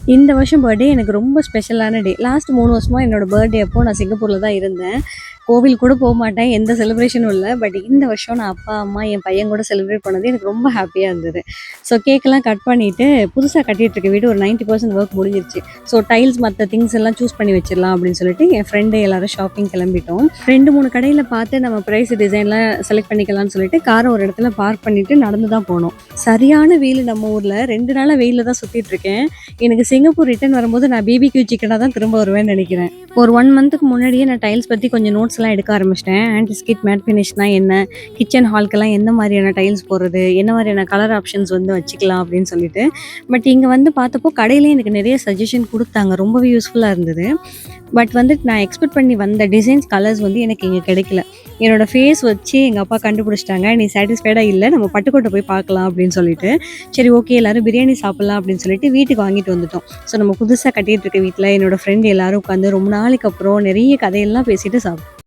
இந்த வருஷம் பர்த்டே எனக்கு ரொம்ப ஸ்பெஷலான டே. லாஸ்ட் 3 வருஷமா என்னோட பர்த்டே அப்போ நான் சிங்கப்பூர்ல தான் இருந்தேன். கோவில் கூட போமாட்டேன். எந்த செலிப்ரேஷனும் இல்ல. பட் இந்த வருஷம் நான் அப்பா, அம்மா, என் பையன் கூட செலிப்ரேட் பண்ணது எனக்கு ரொம்ப ஹாப்பியா இருந்தது. ஸோ கேக்கெல்லாம் கட் பண்ணிட்டு, புதுசா கட்டிட்டு இருக்க வீடு ஒரு 90% ஒர்க் முடிஞ்சிருச்சு. ஸோ டைல்ஸ் மத்த திங்ஸ் எல்லாம் சூஸ் பண்ணி வச்சிரலாம் அப்படின்னு சொல்லிட்டு என் ஃப்ரெண்டு எல்லாரும் ஷாப்பிங் கிளம்பிட்டோம். 2, 3 கடையில பார்த்து நம்ம பிரைஸ் டிசைன்லாம் செலக்ட் பண்ணிக்கலாம்னு சொல்லிட்டு கார ஒரு இடத்துல பார்க் பண்ணிட்டு நடந்து தான் போனோம். சரியான வெயிலு நம்ம ஊர்ல. 2 நாளா வெயில்ல தான் சுத்திட்டு இருக்கேன். எனக்கு சிங்கப்பூர் ரிட்டர்ன் வரும்போது நான் பிபிக்யூ சிக்கனா தான் திரும்ப வருவேன்னு நினைக்கிறேன். ஒரு 1 மந்த்துக்கு முன்னாடியே நான் டைல்ஸ் பத்தி கொஞ்சம் நோட்ஸ்லாம் எடுக்க ஆரம்பிச்சிட்டேன். ஆன்டி ஸ்கிட் மேட் ஃபினிஷ்னா என்ன? கிச்சன் ஹால்க்கெல்லாம் எந்த மாதிரியான டைல்ஸ் போடுறது? என்ன மாதிரியான கலர் ஆப்ஷன்ஸ் வந்து வச்சுக்கலாம் அப்படின்னு சொல்லிட்டு. பட் இங்க வந்து பார்த்தப்போ கடையிலேயே எனக்கு நிறைய சஜஷன் குடுத்தாங்க. ரொம்பவே யூஸ்ஃபுல்லா இருந்தது. பட் வந்துட்டு நான் எக்ஸ்பெக்ட் பண்ணி வந்த டிசைன்ஸ், கலர்ஸ் வந்து எனக்கு இங்க கிடைக்கல. என்னோட ஃபேஸ் வச்சு எங்க அப்பா கண்டுபிடிச்சிட்டாங்க. "நீ சாட்டிஸ்ஃபைடா இல்ல. நம்ம பட்டுக்கோட்டை போய் பார்க்கலாம்" அப்படின்னு சொல்லிட்டு. சரி ஓகே எல்லாரும் பிரியாணி சாப்பிடலாம் அப்படின்னு சொல்லிட்டு வீட்டுக்கு வாங்கிட்டு வந்துட்டோம். ஸோ நம்ம புதுசா கட்டிட்டு இருக்க வீட்ல என்னோட ஃப்ரெண்ட் எல்லாரும் உட்காந்து ரொம்ப நாளைக்கு அப்புறம் நிறைய கதையெல்லாம் பேசிட்டு சாப்பிட்டோம்.